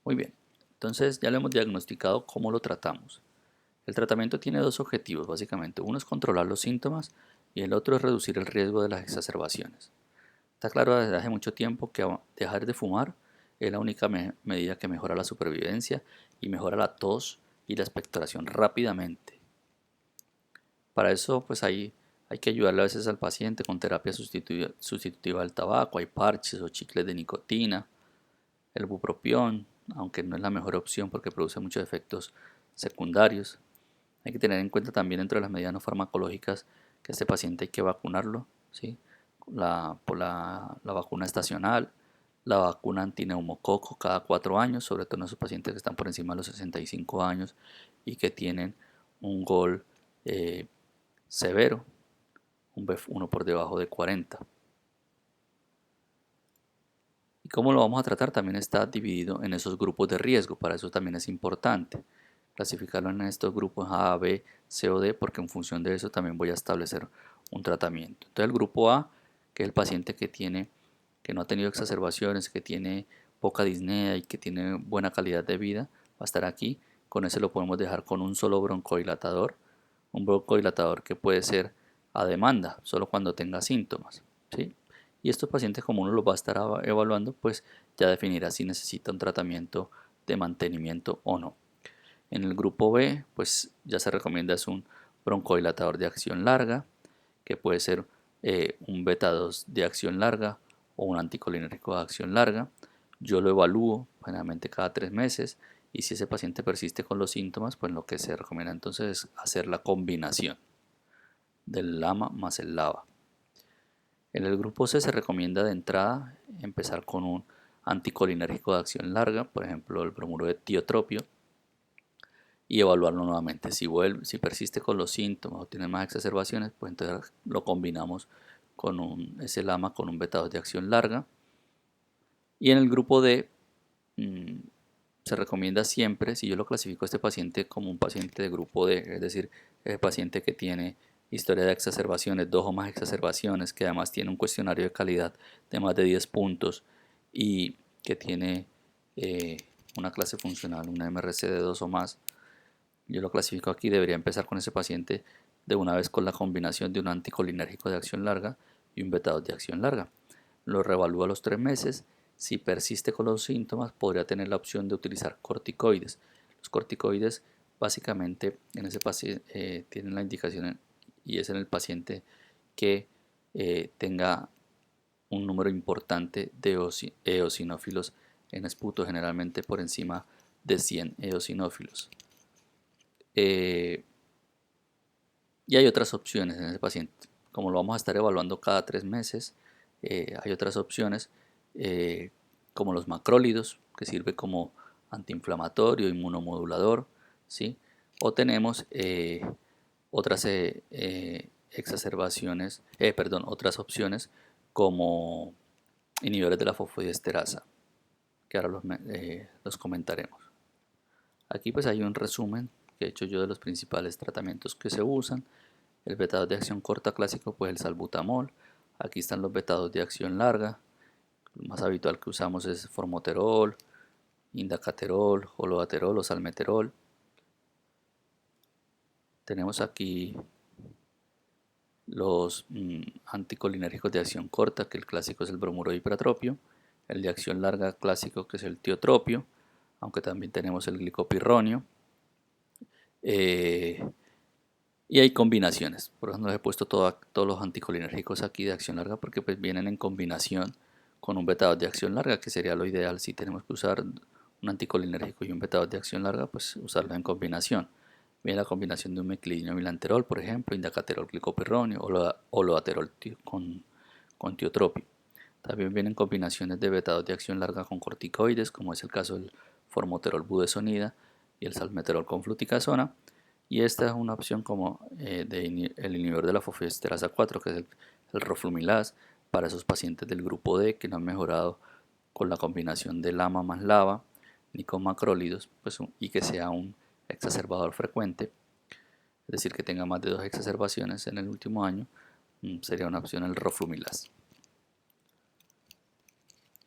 Muy bien, entonces ya lo hemos diagnosticado, ¿cómo lo tratamos? El tratamiento tiene dos objetivos básicamente, uno es controlar los síntomas y el otro es reducir el riesgo de las exacerbaciones. Está claro desde hace mucho tiempo que dejar de fumar es la única medida que mejora la supervivencia y mejora la tos y la expectoración rápidamente. Para eso pues hay que ayudarle a veces al paciente con terapia sustitutiva del tabaco, hay parches o chicles de nicotina, el bupropión, aunque no es la mejor opción porque produce muchos efectos secundarios. Hay que tener en cuenta también dentro de las medidas no farmacológicas que este paciente hay que vacunarlo, ¿sí? La vacuna estacional, la vacuna antineumococo cada 4 años, sobre todo en esos pacientes que están por encima de los 65 años y que tienen un GOL severo, un BEF1 por debajo de 40. ¿Y cómo lo vamos a tratar? También está dividido en esos grupos de riesgo, para eso también es importante clasificarlo en estos grupos A, B, C o D, porque en función de eso también voy a establecer un tratamiento. Entonces el grupo A, que es el paciente que no ha tenido exacerbaciones, que tiene poca disnea y que tiene buena calidad de vida, va a estar aquí. Con ese lo podemos dejar con un solo broncodilatador, un broncodilatador que puede ser a demanda, solo cuando tenga síntomas, ¿sí? Y estos pacientes, como uno los va a estar evaluando, pues ya definirá si necesita un tratamiento de mantenimiento o no. En el grupo B, pues ya se recomienda es un broncodilatador de acción larga, que puede ser un beta 2 de acción larga o un anticolinérgico de acción larga. Yo lo evalúo generalmente cada 3 meses y si ese paciente persiste con los síntomas, pues lo que se recomienda entonces es hacer la combinación del LAMA más el LAVA. En el grupo C se recomienda de entrada empezar con un anticolinérgico de acción larga, por ejemplo el bromuro de tiotropio, y evaluarlo nuevamente. Si persiste con los síntomas o tiene más exacerbaciones, pues entonces lo combinamos con ese LAMA con un beta 2 de acción larga. Y en el grupo D se recomienda siempre, si yo lo clasifico a este paciente como un paciente de grupo D, es decir, el paciente que tiene historia de exacerbaciones, 2 o más exacerbaciones, que además tiene un cuestionario de calidad de más de 10 puntos y que tiene una clase funcional, una MRC de 2 o más, yo lo clasifico aquí, debería empezar con ese paciente de una vez con la combinación de un anticolinérgico de acción larga y un beta 2 de acción larga. Lo reevalúa a los 3 meses. Si persiste con los síntomas, podría tener la opción de utilizar corticoides. Los corticoides básicamente en ese paciente tienen la indicación y es en el paciente que tenga un número importante de eosinófilos en esputo, generalmente por encima de 100 eosinófilos. Y hay otras opciones en ese paciente. Como lo vamos a estar evaluando cada 3 meses, hay otras opciones como los macrólidos, que sirve como antiinflamatorio, inmunomodulador, ¿sí? O tenemos otras otras opciones como inhibidores de la fosfodiesterasa, que ahora los comentaremos. Aquí pues hay un resumen que he hecho yo de los principales tratamientos que se usan. El beta 2 de acción corta clásico pues el salbutamol. Aquí están los beta 2 de acción larga. El más habitual que usamos es formoterol, indacaterol, holoaterol o salmeterol. Tenemos aquí los anticolinérgicos de acción corta, que el clásico es el bromuro de hipratropio, el de acción larga clásico que es el tiotropio, aunque también tenemos el glicopirronio. Y hay combinaciones, por eso no he puesto todos los anticolinérgicos aquí de acción larga porque pues vienen en combinación con un beta 2 de acción larga, que sería lo ideal. Si tenemos que usar un anticolinérgico y un beta 2 de acción larga, pues usarlo en combinación. Viene la combinación de un meclidinio bilanterol, por ejemplo, indacaterol glicopirronio o loaterol con tiotropio. También vienen combinaciones de beta 2 de acción larga con corticoides, como es el caso del formoterol budesonida y el salmeterol con fluticasona. Y esta es una opción como el inhibidor de la fosfodiesterasa 4, que es el roflumilaz, para esos pacientes del grupo D que no han mejorado con la combinación de LAMA más LAVA ni con macrólidos, pues, y que sea un exacerbador frecuente, es decir, que tenga más de 2 exacerbaciones en el último año, sería una opción el roflumilaz.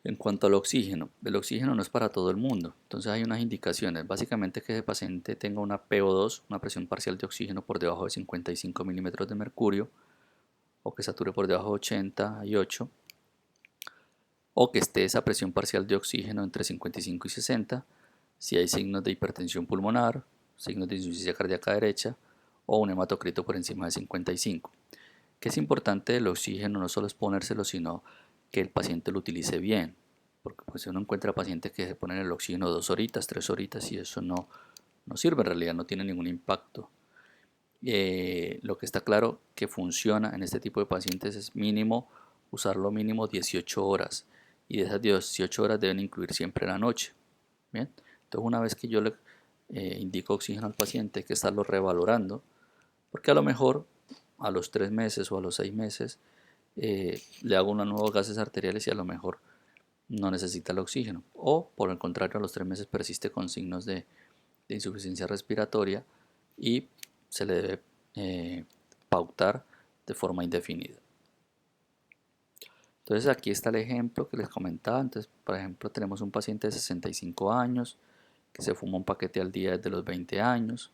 En cuanto al oxígeno, el oxígeno no es para todo el mundo, entonces hay unas indicaciones, básicamente que ese paciente tenga una PO2, una presión parcial de oxígeno por debajo de 55 milímetros de mercurio, o que sature por debajo de 88, o que esté esa presión parcial de oxígeno entre 55 y 60, si hay signos de hipertensión pulmonar, signos de insuficiencia cardíaca derecha, o un hematocrito por encima de 55. Que es importante el oxígeno no solo es ponérselo, sino que el paciente lo utilice bien, porque pues uno encuentra pacientes que se ponen el oxígeno 2 horitas, 3 horitas y eso no sirve en realidad, no tiene ningún impacto. Lo que está claro que funciona en este tipo de pacientes es mínimo usarlo mínimo 18 horas y de esas 18 horas deben incluir siempre la noche. Bien, entonces una vez que yo le indico oxígeno al paciente hay que estarlo revalorando porque a lo mejor a los 3 meses o a los 6 meses le hago unos nuevos gases arteriales y a lo mejor no necesita el oxígeno. O por el contrario, a los 3 meses persiste con signos de insuficiencia respiratoria y se le debe pautar de forma indefinida. Entonces aquí está el ejemplo que les comentaba. Entonces, por ejemplo, tenemos un paciente de 65 años que se fuma un paquete al día desde los 20 años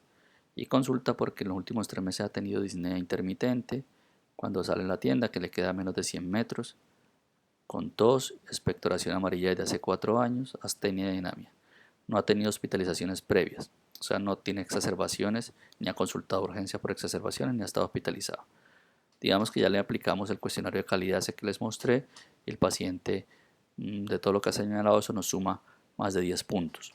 y consulta porque en los últimos 3 meses ha tenido disnea intermitente, cuando sale en la tienda que le queda a menos de 100 metros, con tos, expectoración amarilla desde hace 4 años, astenia y anemia. No ha tenido hospitalizaciones previas, o sea, no tiene exacerbaciones, ni ha consultado urgencia por exacerbaciones, ni ha estado hospitalizado. Digamos que ya le aplicamos el cuestionario de calidad ese que les mostré y el paciente de todo lo que ha señalado eso nos suma más de 10 puntos.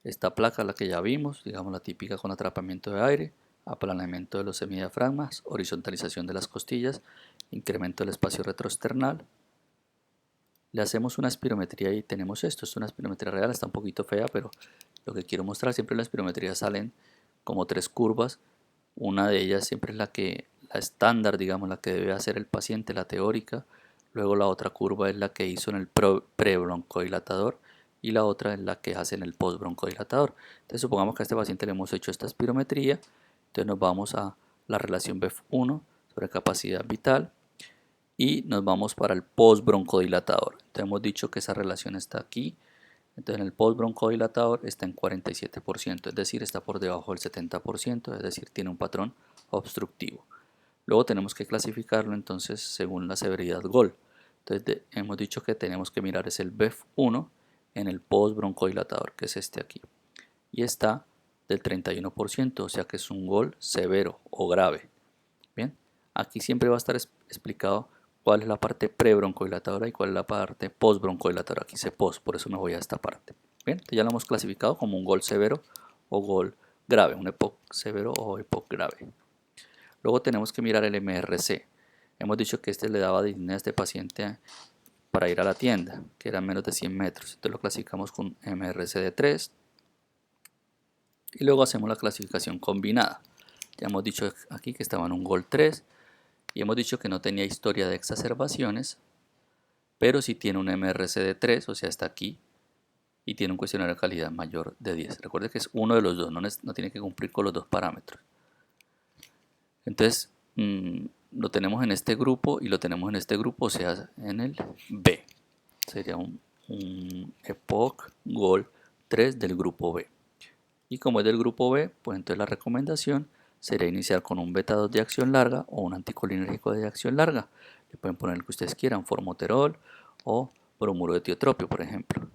Esta placa, la que ya vimos, digamos la típica con atrapamiento de aire, aplanamiento de los semidiafragmas, horizontalización de las costillas, incremento del espacio retroesternal. Le hacemos una espirometría y tenemos esto. Es una espirometría real, está un poquito fea, pero lo que quiero mostrar, siempre en la espirometría salen como 3 curvas. Una de ellas siempre es la estándar, digamos, la que debe hacer el paciente, la teórica. Luego la otra curva es la que hizo en el prebroncodilatador y la otra es la que hace en el postbroncodilatador. Entonces supongamos que a este paciente le hemos hecho esta espirometría. Entonces nos vamos a la relación BEF1 sobre capacidad vital y nos vamos para el postbroncodilatador. Entonces hemos dicho que esa relación está aquí. Entonces en el postbroncodilatador está en 47%, es decir, está por debajo del 70%, es decir, tiene un patrón obstructivo. Luego tenemos que clasificarlo entonces según la severidad GOL. Entonces hemos dicho que tenemos que mirar es el BEF1 en el postbroncodilatador, que es este aquí. Y está del 31%, o sea que es un GOL severo o grave. Bien, aquí siempre va a estar explicado cuál es la parte prebroncodilatadora y cuál es la parte postbroncodilatadora. Aquí dice post, por eso me voy a esta parte. Bien, ya lo hemos clasificado como un GOL severo o GOL grave, un EPOC severo o EPOC grave. Luego tenemos que mirar el MRC. Hemos dicho que este le daba disnea a este paciente para ir a la tienda, que era menos de 100 metros. Entonces lo clasificamos con MRC de 3 y luego hacemos la clasificación combinada. Ya hemos dicho aquí que estaba en un GOL 3 y hemos dicho que no tenía historia de exacerbaciones, pero sí tiene un MRC de 3, o sea, está aquí, y tiene un cuestionario de calidad mayor de 10. Recuerde que es uno de los dos, no tiene que cumplir con los dos parámetros. Entonces, lo tenemos en este grupo y lo tenemos en este grupo, o sea, en el B. Sería un EPOC GOL 3 del grupo B. Y como es del grupo B, pues entonces la recomendación sería iniciar con un beta 2 de acción larga o un anticolinérgico de acción larga. Le pueden poner el que ustedes quieran, formoterol o bromuro de tiotropio, por ejemplo.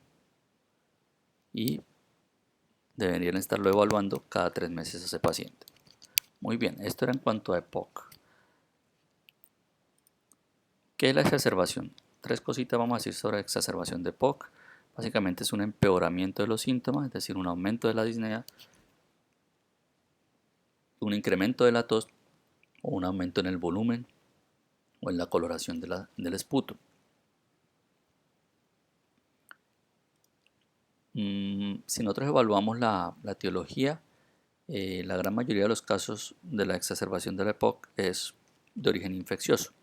Y deberían estarlo evaluando cada 3 meses a ese paciente. Muy bien, esto era en cuanto a EPOC. ¿Qué es la exacerbación? 3 cositas vamos a decir sobre la exacerbación de EPOC. Básicamente es un empeoramiento de los síntomas, es decir, un aumento de la disnea, un incremento de la tos o un aumento en el volumen o en la coloración del esputo. Si nosotros evaluamos la etiología, la gran mayoría de los casos de la exacerbación de la EPOC es de origen infeccioso.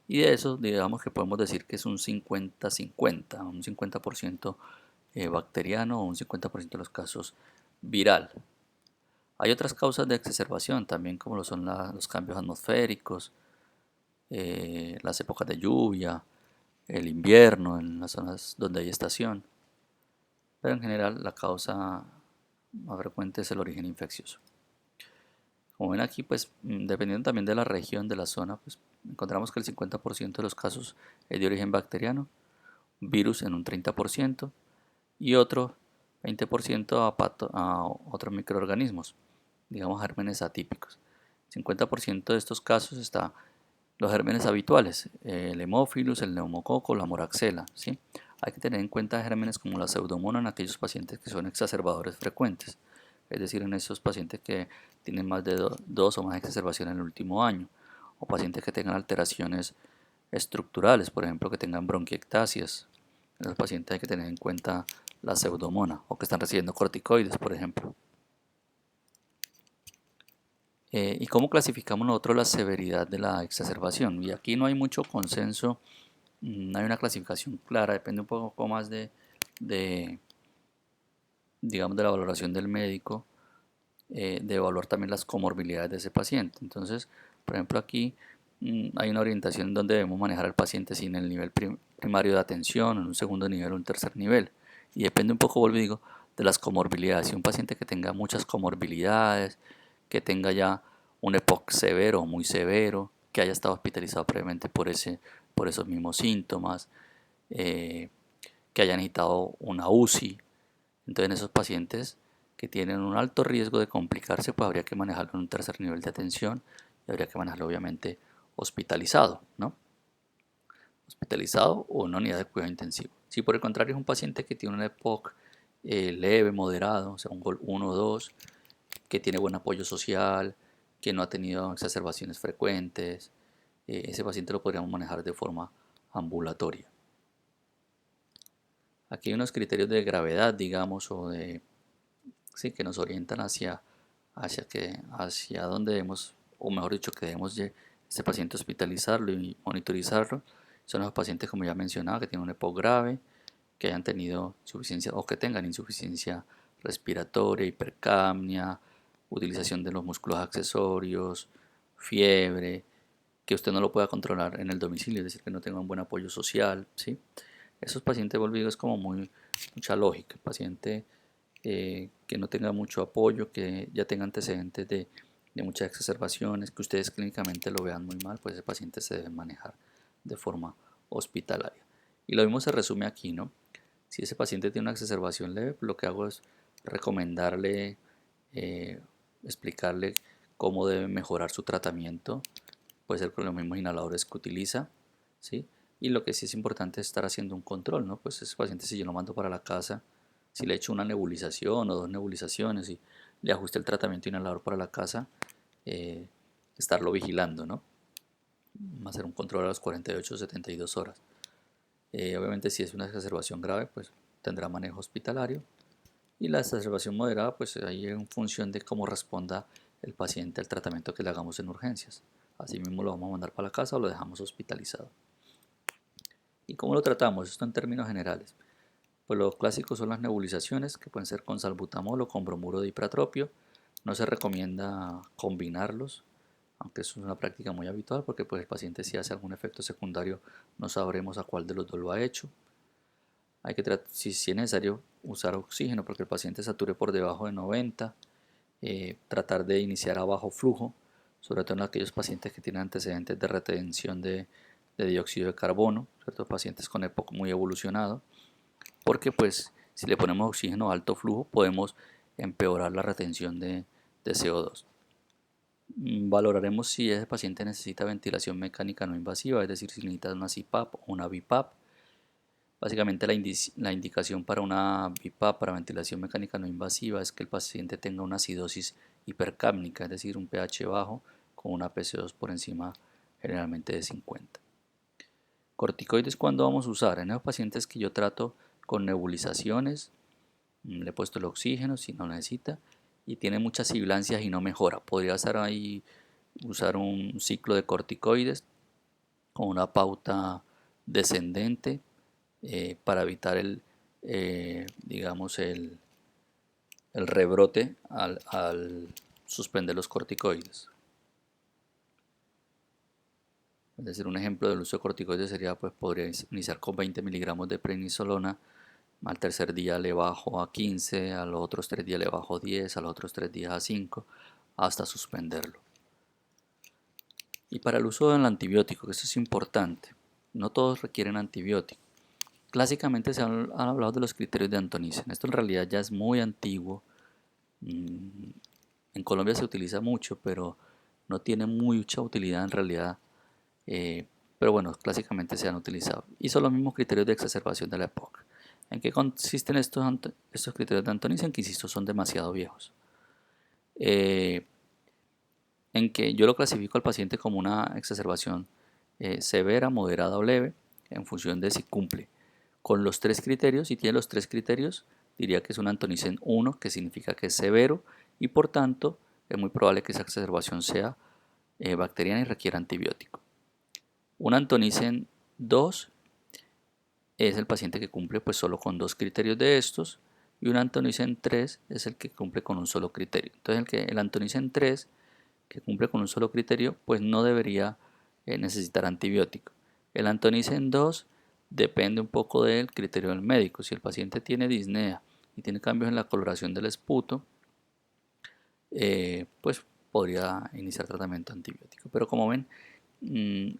Y de eso, digamos que podemos decir que es un 50-50, un 50% bacteriano o un 50% de los casos viral. Hay otras causas de exacerbación también, como lo son los cambios atmosféricos, las épocas de lluvia, el invierno, en las zonas donde hay estación, pero en general la causa más frecuente es el origen infeccioso. Como ven aquí, pues dependiendo también de la región, de la zona, pues encontramos que el 50% de los casos es de origen bacteriano, virus en un 30% y otro 20% a otros microorganismos, digamos gérmenes atípicos. 50% de estos casos está los gérmenes habituales, el Haemophilus, el neumococo, la moraxela, ¿sí? Hay que tener en cuenta gérmenes como la pseudomonas en aquellos pacientes que son exacerbadores frecuentes, es decir, en esos pacientes que tienen más de dos o más exacerbaciones en el último año, o pacientes que tengan alteraciones estructurales, por ejemplo, que tengan bronquiectasias. En los pacientes hay que tener en cuenta la pseudomonas o que están recibiendo corticoides, por ejemplo. ¿Y cómo clasificamos nosotros la severidad de la exacerbación? Y aquí no hay mucho consenso, no hay una clasificación clara, depende un poco más de, digamos, de la valoración del médico, de evaluar también las comorbilidades de ese paciente. Entonces, por ejemplo, aquí hay una orientación en donde debemos manejar al paciente sin el nivel primario de atención, en un segundo nivel o un tercer nivel. Y depende un poco, vuelvo y digo, de las comorbilidades. Si un paciente que tenga muchas comorbilidades, que tenga ya un EPOC severo o muy severo, que haya estado hospitalizado previamente por esos mismos síntomas, eh, que haya necesitado una UCI. Entonces, en esos pacientes que tienen un alto riesgo de complicarse, pues habría que manejarlo en un tercer nivel de atención y habría que manejarlo obviamente hospitalizado, ¿no? Hospitalizado o en una unidad de cuidado intensivo. Si por el contrario es un paciente que tiene un EPOC leve, moderado, o sea, un GOL 1 o 2, que tiene buen apoyo social, que no ha tenido exacerbaciones frecuentes, ese paciente lo podríamos manejar de forma ambulatoria. Aquí hay unos criterios de gravedad, digamos, o de, sí, que nos orientan hacia dónde debemos, o mejor dicho, que debemos este paciente hospitalizarlo y monitorizarlo. Son los pacientes, como ya mencionaba, que tienen un EPOC grave, que hayan tenido insuficiencia o que tengan insuficiencia respiratoria, hipercapnia, utilización de los músculos accesorios, fiebre, que usted no lo pueda controlar en el domicilio, es decir, que no tenga un buen apoyo social, ¿sí? Esos pacientes, volvidos es como mucha lógica. El paciente que no tenga mucho apoyo, que ya tenga antecedentes de muchas exacerbaciones, que ustedes clínicamente lo vean muy mal, pues ese paciente se debe manejar de forma hospitalaria. Y lo mismo se resume aquí, ¿no? Si ese paciente tiene una exacerbación leve, lo que hago es recomendarle, eh, explicarle cómo debe mejorar su tratamiento. Puede ser con los mismos inhaladores que utiliza, ¿sí? Y lo que sí es importante es estar haciendo un control, ¿no? Pues ese paciente, si yo lo mando para la casa, si le echo una nebulización o dos nebulizaciones y le ajuste el tratamiento inhalador para la casa, eh, estarlo vigilando, ¿no? Hacer un control a las 48 o 72 horas. Obviamente si es una exacerbación grave, pues tendrá manejo hospitalario. Y la exacerbación moderada, pues ahí en función de cómo responda el paciente al tratamiento que le hagamos en urgencias. Así mismo lo vamos a mandar para la casa o lo dejamos hospitalizado. ¿Y cómo lo tratamos? Esto en términos generales. Pues los clásicos son las nebulizaciones, que pueden ser con salbutamol o con bromuro de ipratropio. No se recomienda combinarlos, aunque eso es una práctica muy habitual porque pues el paciente si hace algún efecto secundario no sabremos a cuál de los dos lo ha hecho. Hay que si es necesario usar oxígeno porque el paciente sature por debajo de 90, tratar de iniciar a bajo flujo, sobre todo en aquellos pacientes que tienen antecedentes de retención de dióxido de carbono, ciertos pacientes con EPOC muy evolucionado, porque pues si le ponemos oxígeno a alto flujo podemos empeorar la retención de CO2. Valoraremos si ese paciente necesita ventilación mecánica no invasiva, es decir, si necesita una CPAP o una BiPAP. Básicamente la indicación para una BiPAP, para ventilación mecánica no invasiva, es que el paciente tenga una acidosis hipercápnica, es decir, un pH bajo con una PC2 por encima generalmente de 50. Corticoides, ¿cuándo vamos a usar? En esos pacientes que yo trato con nebulizaciones, le he puesto el oxígeno si no necesita y tiene muchas sibilancias y no mejora. Podría estar ahí, usar un ciclo de corticoides con una pauta descendente para evitar digamos el rebrote al suspender los corticoides. Es decir, un ejemplo del uso de corticoides sería, pues podría iniciar con 20 miligramos de prednisolona, al tercer día le bajo a 15, a los otros 3 días le bajo a 10, a los otros 3 días a 5, hasta suspenderlo. Y para el uso del antibiótico, que esto es importante, no todos requieren antibiótico. Clásicamente se han hablado de los criterios de Antonisen. Esto en realidad ya es muy antiguo. En Colombia se utiliza mucho, pero no tiene mucha utilidad en realidad. Pero bueno, clásicamente se han utilizado. Y son los mismos criterios de exacerbación de la EPOC. ¿En qué consisten estos criterios de Antonisen? Que insisto, son demasiado viejos. En que yo lo clasifico al paciente como una exacerbación severa, moderada o leve, en función de si cumple con los tres criterios. Si tiene los tres criterios, diría que es un Antonisen 1, que significa que es severo y por tanto es muy probable que esa exacerbación sea bacteriana y requiera antibiótico. Un Antonisen 2 es el paciente que cumple pues solo con dos criterios de estos, y un Antonisen 3 es el que cumple con un solo criterio. Entonces el Antonisen 3 que cumple con un solo criterio pues no debería necesitar antibiótico. El Antonisen 2 depende un poco del criterio del médico. Si el paciente tiene disnea y tiene cambios en la coloración del esputo, pues podría iniciar tratamiento antibiótico. Pero como ven,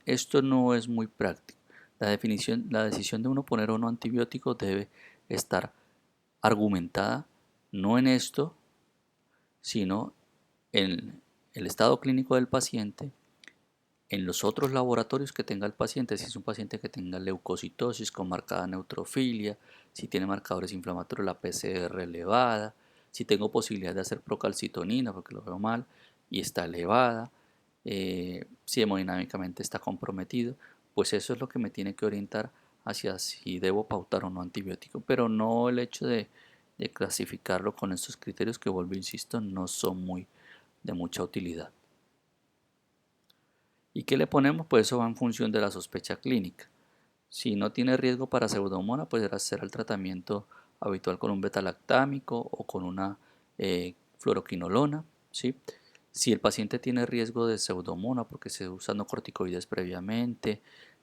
esto no es muy práctico. La decisión de uno poner o no antibiótico debe estar argumentada no en esto, sino en el estado clínico del paciente, en los otros laboratorios que tenga el paciente, si es un paciente que tenga leucocitosis con marcada neutrofilia, si tiene marcadores inflamatorios, la PCR elevada, si tengo posibilidad de hacer procalcitonina porque lo veo mal y está elevada, si hemodinámicamente está comprometido, pues eso es lo que me tiene que orientar hacia si debo pautar o no antibiótico, pero no el hecho de clasificarlo con estos criterios que, vuelvo, insisto, no son muy de mucha utilidad. ¿Y qué le ponemos? Pues eso va en función de la sospecha clínica. Si no tiene riesgo para pseudomonas, pues será el tratamiento habitual con un betalactámico o con una fluoroquinolona, ¿sí? Si el paciente tiene riesgo de pseudomonas porque se usando corticoides previamente,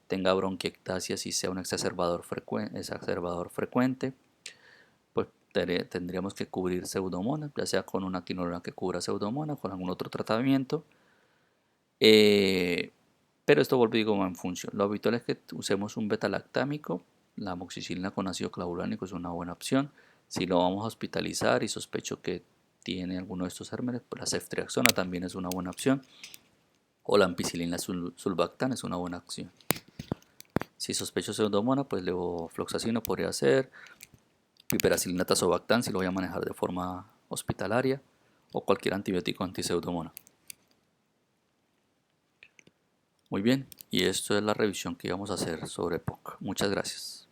tenga bronquiectasias y sea un exacerbador frecuente, pues tendríamos que cubrir pseudomonas, ya sea con una quinolona que cubra pseudomonas o con algún otro tratamiento. Pero esto, vuelvo, digo, en función. Lo habitual es que usemos un betalactámico. La amoxicilina con ácido clavulánico es una buena opción. Si lo vamos a hospitalizar y sospecho que tiene alguno de estos gérmenes, pues la ceftriaxona también es una buena opción. O la ampicilina sulbactam es una buena opción. Si sospecho pseudomonas, pues levofloxacino podría ser. Piperacilina tazobactam si lo voy a manejar de forma hospitalaria. O cualquier antibiótico antipseudomonas. Muy bien, y esto es la revisión que íbamos a hacer sobre EPOC. Muchas gracias.